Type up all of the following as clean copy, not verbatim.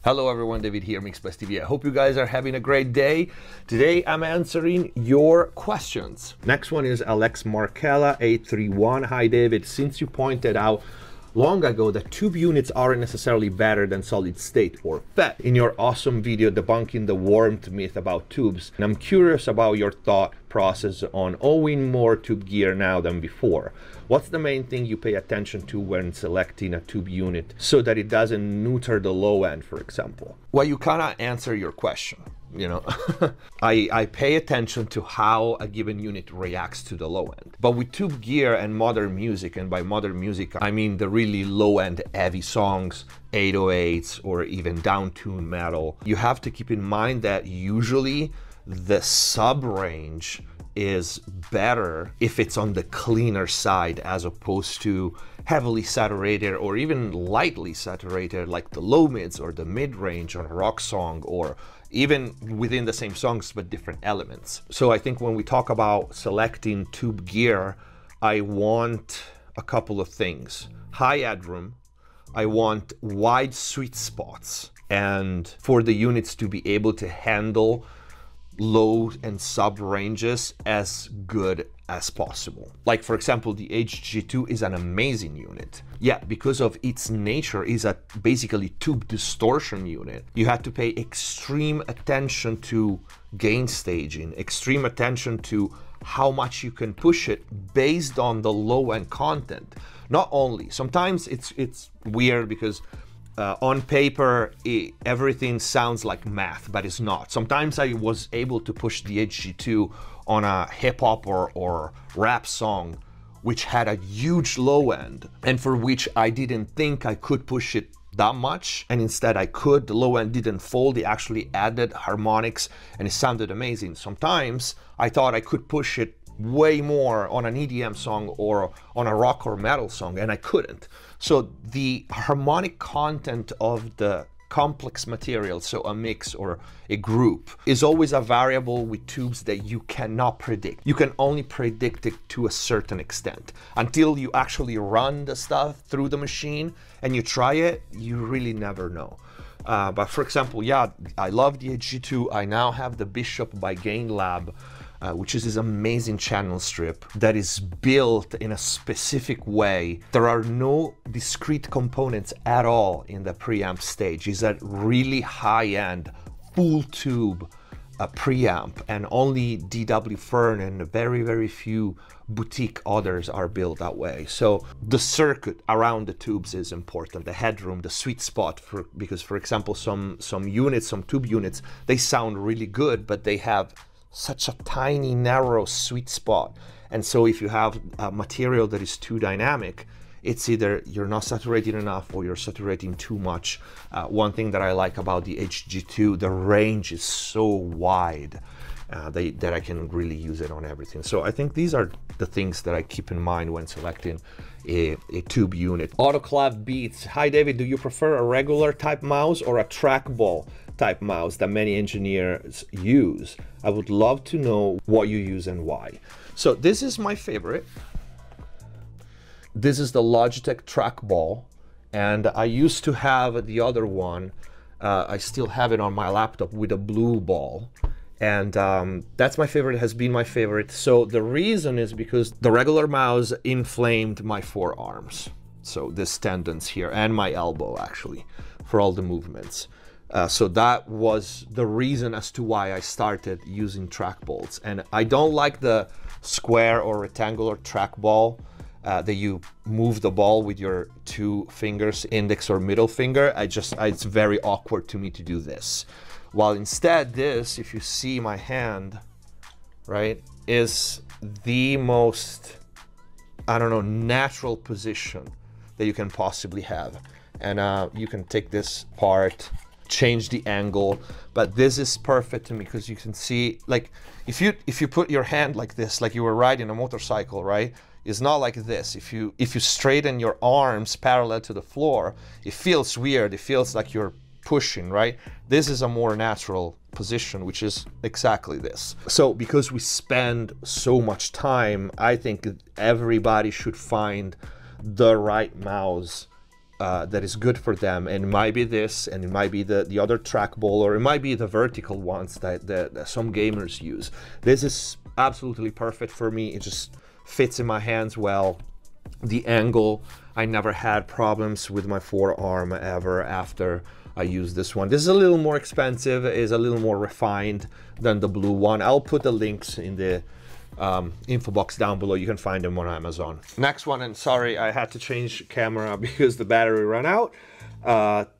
Hello everyone, David here, MixPlus TV. I hope you guys are having a great day. Today I'm answering your questions. Next one is Alex Markella 831. Hi David, since you pointed out long ago that tube units aren't necessarily better than solid state or FET in your awesome video debunking the warmth myth about tubes, and I'm curious about your thought process on owning more tube gear now than before. What's the main thing you pay attention to when selecting a tube unit so that it doesn't neuter the low end, for example? Well, you kind of answer your question. You know, I pay attention to how a given unit reacts to the low end. But with tube gear and modern music, and by modern music, I mean the really low end heavy songs, 808s, or even down-tuned metal, you have to keep in mind that usually the sub-range is better if it's on the cleaner side as opposed to heavily saturated or even lightly saturated like the low mids or the mid-range on a rock song, or even within the same songs but different elements. So I think when we talk about selecting tube gear, I want a couple of things. High headroom, I want wide sweet spots, and for the units to be able to handle low and sub ranges as good as possible. Like for example, the HG2 is an amazing unit. Yeah, because of its nature is a basically tube distortion unit. You have to pay extreme attention to gain staging, extreme attention to how much you can push it based on the low end content. Not only, sometimes it's weird because on paper, everything sounds like math, but it's not. Sometimes I was able to push the HG2 on a hip hop or rap song, which had a huge low end, and for which I didn't think I could push it that much, and instead I could. The low end didn't fold, it actually added harmonics, and it sounded amazing. Sometimes I thought I could push it way more on an EDM song or on a rock or metal song, and I couldn't. So the harmonic content of the complex material, so a mix or a group, is always a variable with tubes that you cannot predict. You can only predict it to a certain extent. Until you actually run the stuff through the machine and you try it, you really never know. But for example, yeah, I love the HG2. I now have the Bishop by Gain Lab, which is this amazing channel strip that is built in a specific way. There are no discrete components at all in the preamp stage. It's a really high-end, full tube preamp, and only DW Fern and very few boutique others are built that way. So the circuit around the tubes is important, the headroom, the sweet spot, because for example, some units, some tube units, they sound really good, but they have such a tiny, narrow sweet spot. And so if you have a material that is too dynamic, it's either you're not saturating enough or you're saturating too much. One thing that I like about the HG2, the range is so wide that I can really use it on everything. So I think these are the things that I keep in mind when selecting a tube unit. Autoclave Beats. Hi David, do you prefer a regular type mouse or a trackball type mouse that many engineers use? I would love to know what you use and why. So this is my favorite. This is the Logitech trackball, and I used to have the other one. I still have it on my laptop with a blue ball, and that's my favorite, has been my favorite. So the reason is because the regular mouse inflamed my forearms, so this tendons here, and my elbow actually, for all the movements. So that was the reason as to why I started using trackballs. And I don't like the square or rectangular trackball that you move the ball with your two fingers, index or middle finger. It's very awkward to me to do this. While instead this, if you see my hand, right, is the most, I don't know, natural position that you can possibly have. And you can take this part, change the angle, but this is perfect to me because you can see, like, if you put your hand like this, like you were riding a motorcycle, right? It's not like this. If you straighten your arms parallel to the floor, it feels weird. It feels like you're pushing, right? This is a more natural position, which is exactly this. So because we spend so much time, I think everybody should find the right mouse that is good for them, and it might be this, and it might be the other trackball, or it might be the vertical ones that some gamers use. This is absolutely perfect for me. It just fits in my hands well. The angle, I never had problems with my forearm ever after I use this one. This is a little more expensive, is a little more refined than the blue one. I'll put the links in the info box down below. You can find them on Amazon. Next one, and sorry, I had to change camera because the battery ran out.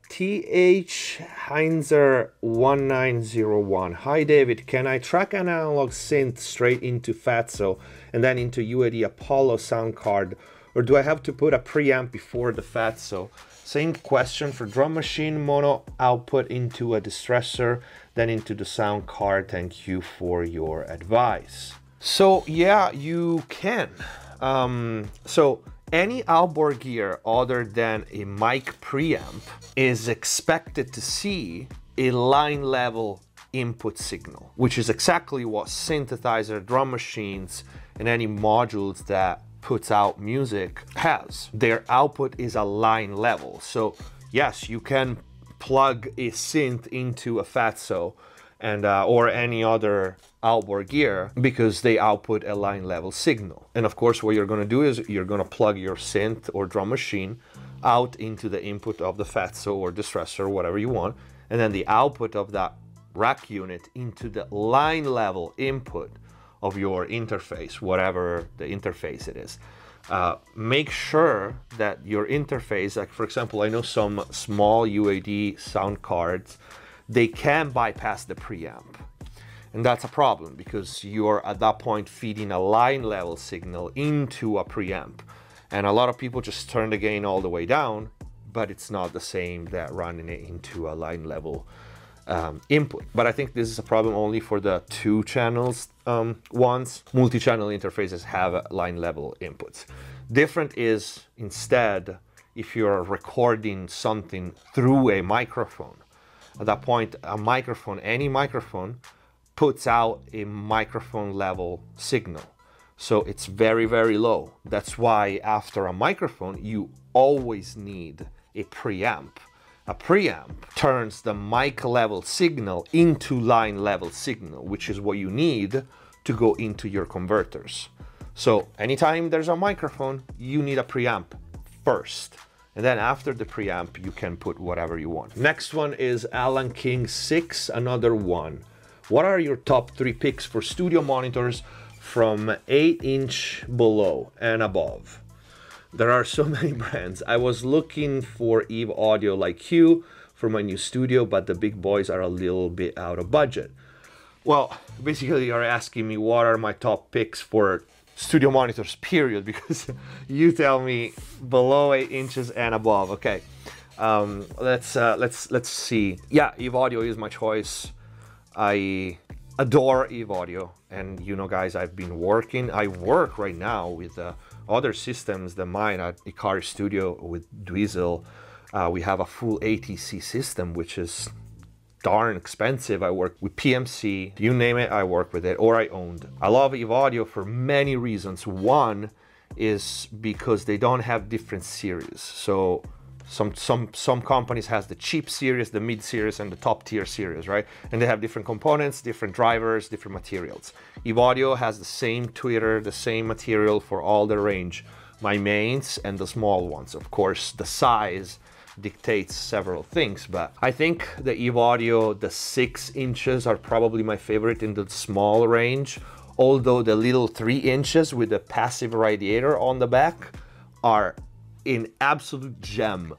TH Heinzer 1901. Hi David, can I track an analog synth straight into Fatso and then into UAD Apollo sound card, or do I have to put a preamp before the Fatso? Same question for drum machine, mono output into a distressor, then into the sound card. Thank you for your advice. So yeah, you can. So any outboard gear other than a mic preamp is expected to see a line level input signal, which is exactly what synthesizer, drum machines, and any modules that puts out music has. Their output is a line level. So yes, you can plug a synth into a Fatso and or any other outboard gear because they output a line level signal. And of course, what you're going to do is you're going to plug your synth or drum machine out into the input of the Fatso or distressor, whatever you want, and then the output of that rack unit into the line level input of your interface, whatever the interface it is. Make sure that your interface, like for example, I know some small UAD sound cards, they can bypass the preamp. And that's a problem because you're at that point feeding a line level signal into a preamp. And a lot of people just turn the gain all the way down, but it's not the same that running it into a line level input. But I think this is a problem only for the 2 channels ones. Multi-channel interfaces have line level inputs. Different is instead if you're recording something through a microphone. At that point, a microphone, any microphone, puts out a microphone level signal. So it's very, very low. That's why after a microphone, you always need a preamp. A preamp turns the mic level signal into line level signal, which is what you need to go into your converters. So anytime there's a microphone, you need a preamp first. And then after the preamp, you can put whatever you want. Next one is Alan King 6, another one. What are your top 3 picks for studio monitors from 8-inch below and above? There are so many brands. I was looking for Eve Audio like you for my new studio, but the big boys are a little bit out of budget. Well, basically you're asking me what are my top picks for studio monitors, period, because you tell me below 8 inches and above. Okay, let's see. Yeah, Eve Audio is my choice. I adore Eve Audio, and you know, guys, I work right now with other systems than mine at Ikari Studio with Dweezil. We have a full ATC system, which is darn expensive. I work with PMC, you name it, I work with it, or I owned. I love Eve Audio for many reasons. One is because they don't have different series. So some companies has the cheap series, the mid series, and the top tier series, right? And they have different components, different drivers, different materials. Eve Audio has the same tweeter, the same material for all the range, my mains and the small ones. Of course, the size dictates several things, but I think the Eve Audio, the 6 inches are probably my favorite in the small range, although the little 3 inches with the passive radiator on the back are an absolute gem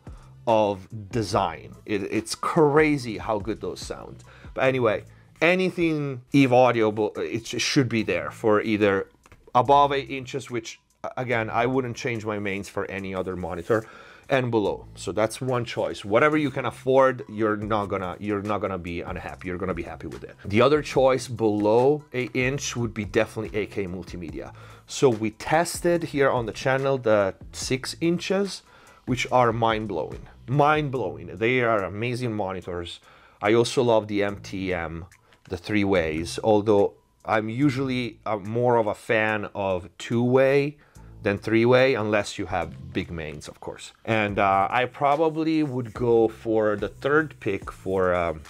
of design. It's crazy how good those sound. But anyway, anything Eve Audio, it should be there for either above 8 inches, which again, I wouldn't change my mains for any other monitor, and below. So that's one choice. Whatever you can afford, you're not gonna be unhappy. You're gonna be happy with it. The other choice below 8 inch would be definitely AK Multimedia. So we tested here on the channel the 6 inches, which are mind-blowing. Mind-blowing. They are amazing monitors. I also love the MTM, the 3-ways, although I'm usually more of a fan of 2-way than three-way, unless you have big mains, of course. And I probably would go for the third pick for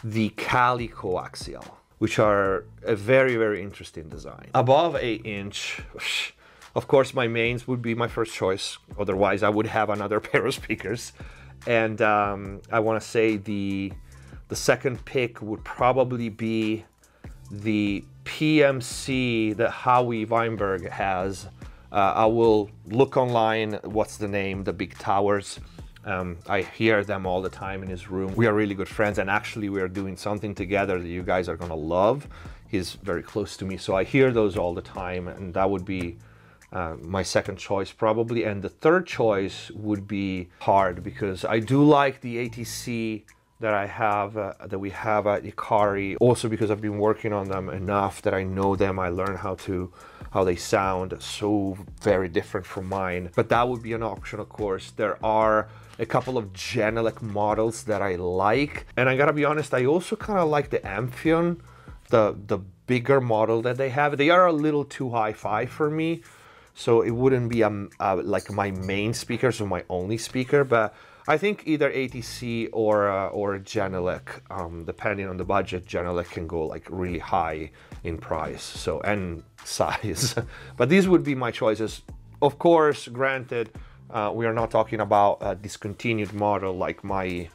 the Cali coaxial, which are a very, very interesting design. Above 8-inch, of course, my mains would be my first choice. Otherwise, I would have another pair of speakers. And I want to say the second pick would probably be the PMC that Howie Weinberg has. I will look online, what's the name, the big towers. I hear them all the time in his room. We are really good friends, and actually we are doing something together that you guys are gonna love. He's very close to me, so I hear those all the time, and that would be my second choice probably. And the third choice would be hard, because I do like the ATC that I have, that we have at Ikari, also because I've been working on them enough that I know them. I learn how they sound, so very different from mine. But that would be an option, of course. There are a couple of Genelec models that I like, and I gotta be honest, I also kind of like the Amphion, the bigger model that they have. They are a little too hi-fi for me, so it wouldn't be like my main speaker, so my only speaker. But I think either ATC or Genelec, depending on the budget, Genelec can go like really high in price, so, and size. But these would be my choices. Of course, granted, we are not talking about a discontinued model like my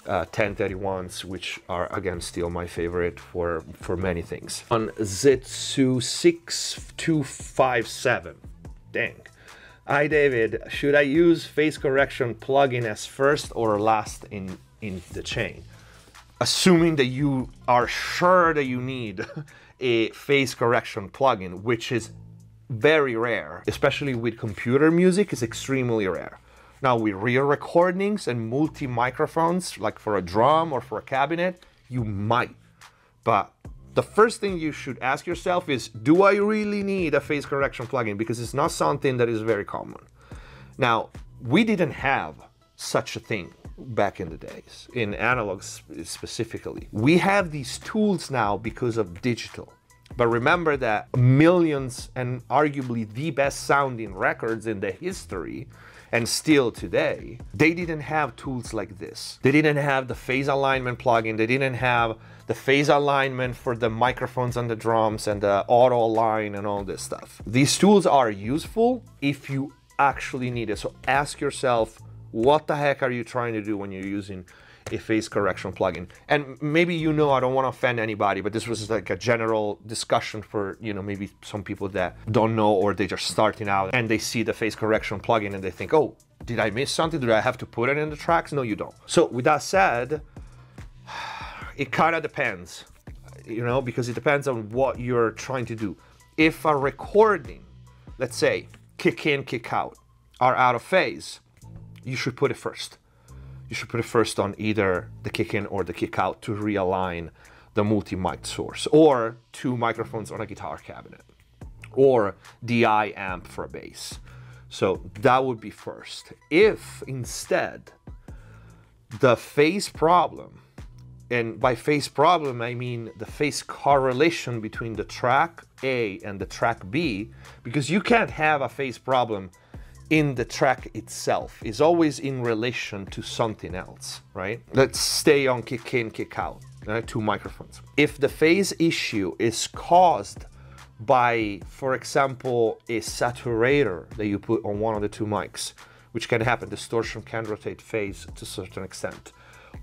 1031s, which are again still my favorite for many things. On Zetsu 6257, dang. Hi David, should I use phase correction plugin as first or last in the chain? Assuming that you are sure that you need a phase correction plugin, which is very rare, especially with computer music, is extremely rare. Now with real recordings and multi-microphones, like for a drum or for a cabinet, you might. But the first thing you should ask yourself is, do I really need a phase correction plugin? Because it's not something that is very common. Now, we didn't have such a thing back in the days, in analog specifically. We have these tools now because of digital. But remember that millions and arguably the best sounding records in the history, and still today, they didn't have tools like this. They didn't have the phase alignment plugin. They didn't have the phase alignment for the microphones and the drums and the auto align and all this stuff. These tools are useful if you actually need it. So ask yourself, what the heck are you trying to do when you're using a phase correction plugin? And maybe, you know, I don't want to offend anybody, but this was like a general discussion for, you know, maybe some people that don't know, or they're just starting out and they see the phase correction plugin and they think, oh, did I miss something? Did I have to put it in the tracks? No, you don't. So with that said, it kind of depends, you know, because it depends on what you're trying to do. If a recording, let's say kick in, kick out, are out of phase, you should put it first. You should put it first on either the kick in or the kick out to realign the multi-mic source, or two microphones on a guitar cabinet, or DI amp for a bass. So that would be first. If instead the phase problem, and by phase problem I mean the phase correlation between the track A and the track B, because you can't have a phase problem in the track itself, is always in relation to something else, right? Let's stay on kick in, kick out, right? Two microphones. If the phase issue is caused by, for example, a saturator that you put on one of the two mics, which can happen, distortion can rotate phase to a certain extent,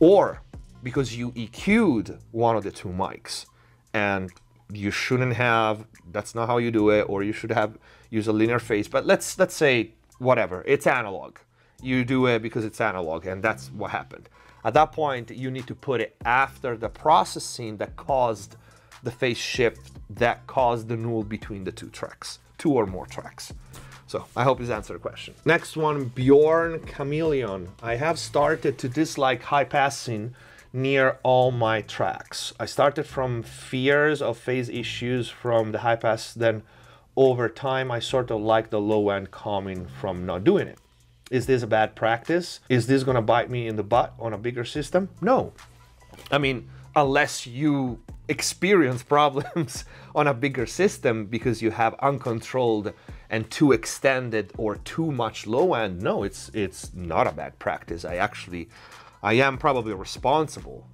or because you EQ'd one of the two mics and you shouldn't have, that's not how you do it, or you should have used a linear phase, but let's say whatever, it's analog. You do it because it's analog, and that's what happened. At that point, you need to put it after the processing that caused the phase shift, that caused the null between the two tracks, two or more tracks. So I hope this answered the question. Next one, Bjorn Chameleon. I have started to dislike high passing near all my tracks. I started from fears of phase issues from the high pass, then over time, I sort of like the low end coming from not doing it. Is this a bad practice? Is this gonna bite me in the butt on a bigger system? No. I mean, unless you experience problems on a bigger system because you have uncontrolled and too extended or too much low end, no, it's not a bad practice. I am probably responsible,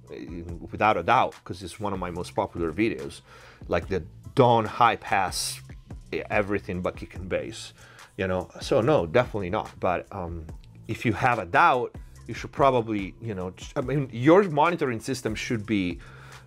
without a doubt, because it's one of my most popular videos, like the don't high pass everything but kick and bass, you know. So no, definitely not. But if you have a doubt, you should probably, you know, I mean, your monitoring system should be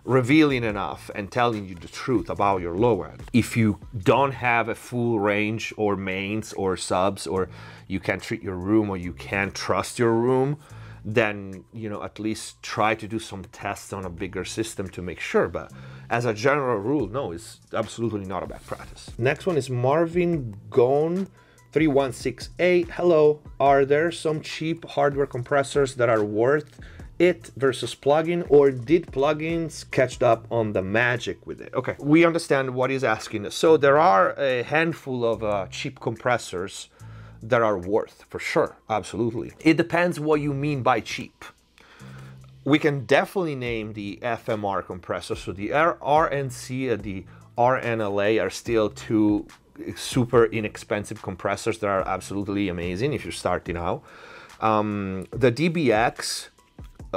revealing enough and telling you the truth about your low end. If you don't have a full range or mains or subs, or you can't treat your room, or you can't trust your room, then, you know, at least try to do some tests on a bigger system to make sure. But as a general rule, no, it's absolutely not a bad practice. Next one is Marvin Gone 3168. Hello, are there some cheap hardware compressors that are worth it versus plugin, or did plugins catch up on the magic with it? Okay, we understand what he's asking. So there are a handful of cheap compressors that are worth, for sure, absolutely. It depends what you mean by cheap. We can definitely name the FMR compressor. So the RNC and the RNLA are still two super inexpensive compressors that are absolutely amazing if you're starting out. The DBX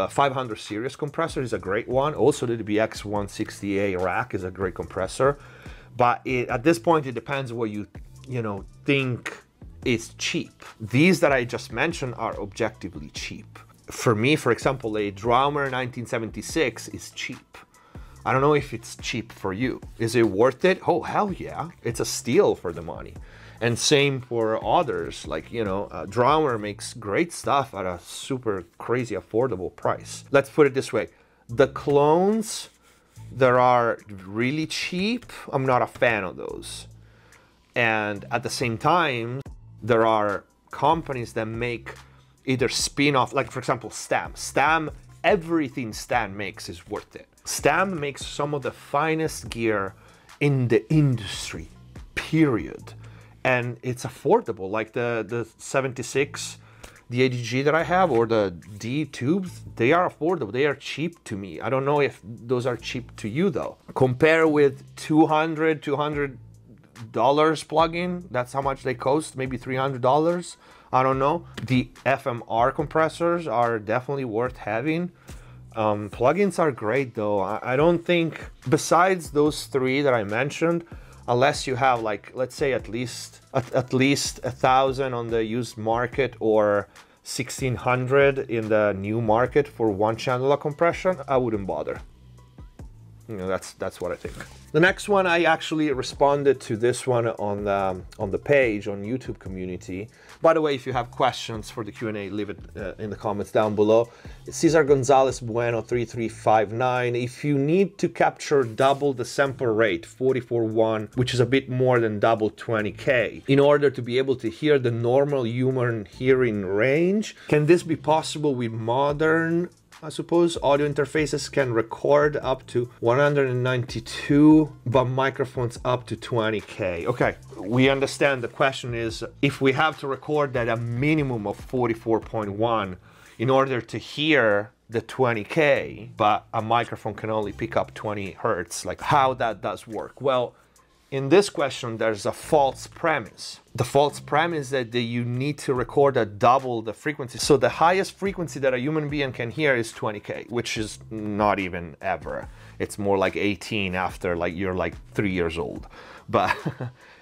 500 series compressor is a great one. Also the DBX 160A rack is a great compressor. But at this point, it depends what you know, think is cheap. These that I just mentioned are objectively cheap. For me, for example, a Drummer 1976 is cheap. I don't know if it's cheap for you. Is it worth it? Oh, hell yeah. It's a steal for the money. And same for others, like, you know, Drummer makes great stuff at a super crazy affordable price. Let's put it this way. The clones that are really cheap, I'm not a fan of those. And at the same time, there are companies that make either spin-off, like for example, Stam, everything Stam makes is worth it. Stam makes some of the finest gear in the industry, period. And it's affordable, like the 76, the ADG that I have, or the D tubes, they are affordable, they are cheap to me. I don't know if those are cheap to you though. Compare with $200 plugin, that's how much they cost, maybe $300, I don't know. The FMR compressors are definitely worth having. Plugins are great though. I don't think, besides those three that I mentioned, unless you have, like, let's say at least 1,000 on the used market or 1,600 in the new market for one channel of compression, I wouldn't bother. You know, that's what I think. The next one, I actually responded to this one on the page on YouTube community. By the way, if you have questions for the Q&A, leave it in the comments down below. Cesar Gonzalez Bueno 3359. If you need to capture double the sample rate, 44.1, which is a bit more than double 20K, in order to be able to hear the normal human hearing range, can this be possible with modern, I suppose, audio interfaces can record up to 192, but microphones up to 20K. Okay, we understand the question is, if we have to record at a minimum of 44.1 in order to hear the 20K, but a microphone can only pick up 20 Hertz, like how that does work? Well, in this question, there's a false premise. The false premise is that you need to record at double the frequency. So the highest frequency that a human being can hear is 20K, which is not even ever. It's more like 18 after like you're like 3 years old. But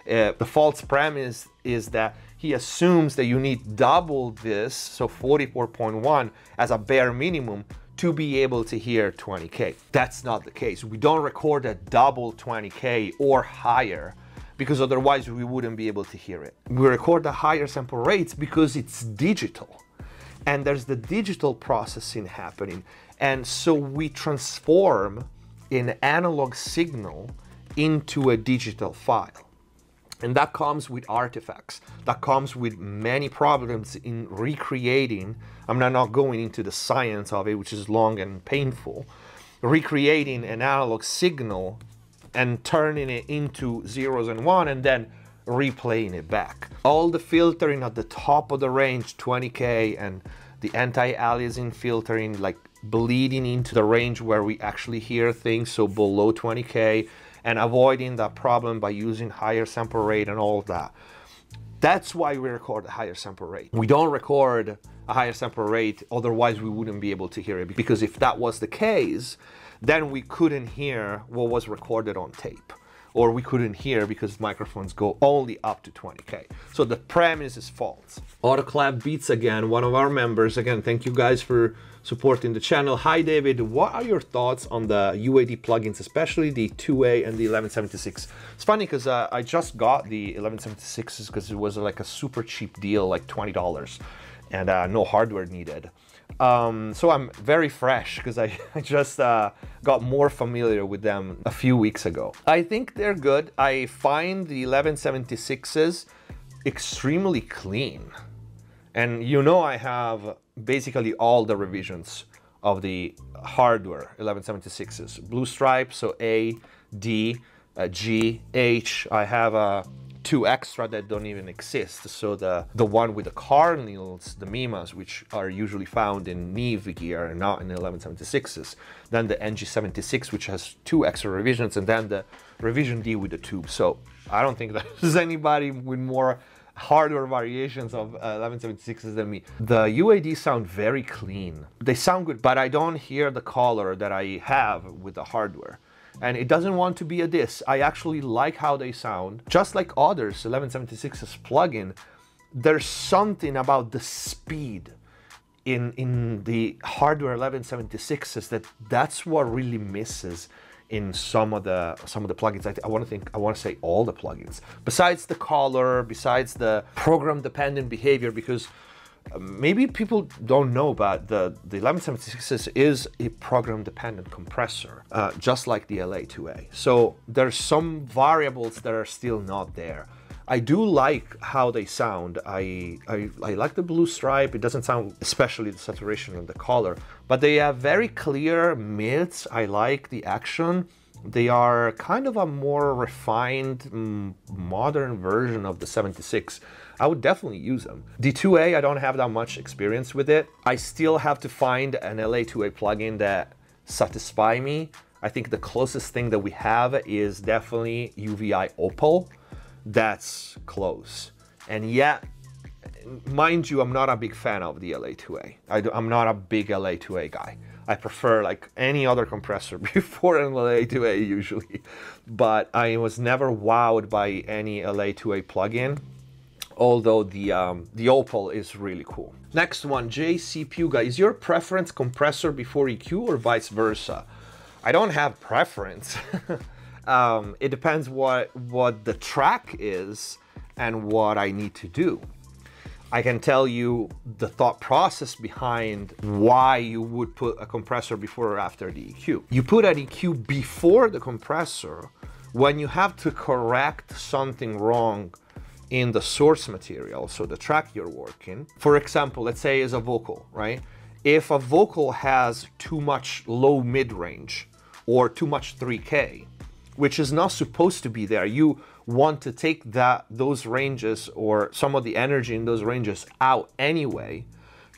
the false premise is that he assumes that you need double this, so 44.1 as a bare minimum, to be able to hear 20K. That's not the case. We don't record at double 20K or higher, because otherwise we wouldn't be able to hear it. We record the higher sample rates because it's digital, and there's the digital processing happening. And so we transform an analog signal into a digital file. And that comes with artifacts. That comes with many problems in recreating. I'm not going into the science of it, which is long and painful. Recreating an analog signal and turning it into zeros and one, and then replaying it back. All the filtering at the top of the range, 20K, and the anti-aliasing filtering, like bleeding into the range where we actually hear things, so below 20K, and avoiding that problem by using higher sample rate and all of that. That's why we record a higher sample rate. We don't record a higher sample rate, otherwise we wouldn't be able to hear it. Because if that was the case, then we couldn't hear what was recorded on tape. Or we couldn't hear because microphones go only up to 20K. So the premise is false. Autoclave Beats again, one of our members. Again, thank you guys for supporting the channel. Hi David, what are your thoughts on the UAD plugins, especially the 2A and the 1176? It's funny because I just got the 1176s because it was like a super cheap deal, like $20, and no hardware needed. So I'm very fresh because I just got more familiar with them a few weeks ago. I think they're good. I find the 1176s extremely clean. And you know I have basically all the revisions of the hardware 1176s. Blue stripe, so A, D, G, H. I have 2 extra that don't even exist. So the one with the Carnils, the Mimas, which are usually found in Neve gear, not in the 1176s. Then the NG76, which has 2 extra revisions, and then the revision D with the tube. So I don't think there's anybody with more hardware variations of 1176s than me. The UAD sound very clean. They sound good, but I don't hear the color that I have with the hardware. And it doesn't want to be a diss. I actually like how they sound. Just like others, 1176's plugin, there's something about the speed in the hardware 1176s that's what really misses in some of the plugins. I want to say all the plugins, besides the color, besides the program dependent behavior, because maybe people don't know, but the 1176 is a program dependent compressor, just like the LA2A. So there's some variables that are still not there. I do like how they sound. I like the blue stripe. It doesn't sound, especially the saturation and the color, but they have very clear mids. I like the action. They are kind of a more refined, modern version of the 76. I would definitely use them. The 2A, I don't have that much experience with it. I still have to find an LA2A plugin that satisfies me. I think the closest thing that we have is definitely UVI Opal. That's close. And yet, mind you, I'm not a big fan of the LA2A. I'm not a big LA2A guy. I prefer like any other compressor before an LA2A usually. But I was never wowed by any LA2A plugin, although the Opal is really cool. Next one, JC Puga. Is your preference compressor before EQ or vice versa? I don't have preference. It depends what the track is and what I need to do. I can tell you the thought process behind why you would put a compressor before or after the EQ. You put an EQ before the compressor when you have to correct something wrong in the source material, so the track you're working. For example, let's say is a vocal, right? If a vocal has too much low mid-range or too much 3K, which is not supposed to be there, you want to take those ranges or some of the energy in those ranges out anyway.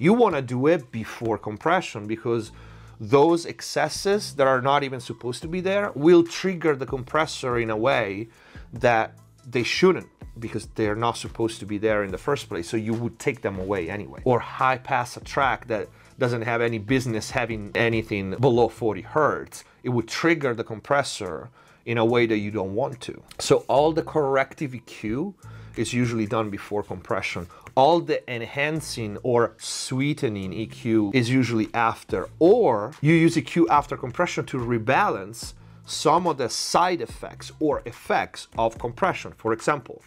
You want to do it before compression, because those excesses that are not even supposed to be there will trigger the compressor in a way that they shouldn't, because they're not supposed to be there in the first place. So you would take them away anyway. Or high pass a track that doesn't have any business having anything below 40 Hertz. It would trigger the compressor in a way that you don't want to. So all the corrective EQ is usually done before compression. All the enhancing or sweetening EQ is usually after, or you use EQ after compression to rebalance some of the side effects or effects of compression. For example,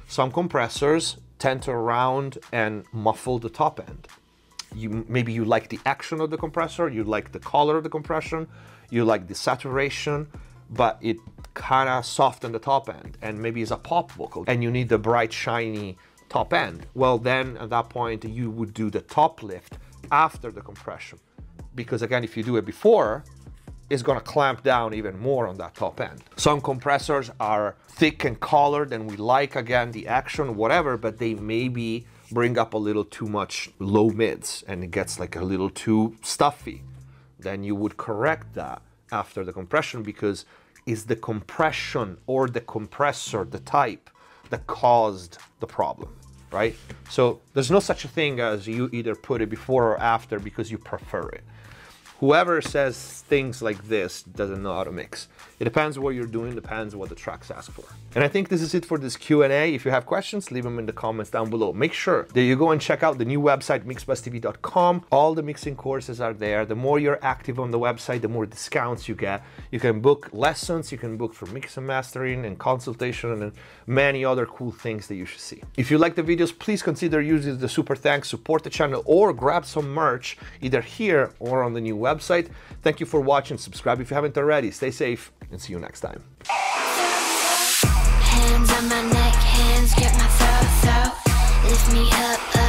some compressors tend to round and muffle the top end. Maybe you like the action of the compressor, you like the color of the compression, you like the saturation, but it kind of softened the top end, and maybe it's a pop vocal and you need the bright shiny top end. Well, then at that point you would do the top lift after the compression, because again, if you do it before, it's gonna clamp down even more on that top end. Some compressors are thick and colored and we like, again, the action, whatever, but they maybe bring up a little too much low mids and it gets like a little too stuffy. Then you would correct that after the compression, because it's the compression or the compressor, the type, that caused the problem. right? So there's no such a thing as you either put it before or after because you prefer it. Whoever says things like this doesn't know how to mix. It depends what you're doing, depends what the tracks ask for. And I think this is it for this Q&A. If you have questions, leave them in the comments down below. Make sure that you go and check out the new website, mixbusstv.com. All the mixing courses are there. The more you're active on the website, the more discounts you get. You can book lessons, you can book for mix and mastering and consultation and many other cool things that you should see. If you like the videos, please consider using the super thanks, support the channel, or grab some merch either here or on the new website. Thank you for watching. Subscribe if you haven't already. Stay safe and see you next time. Hands on my neck, hands grip my throat, lift me up.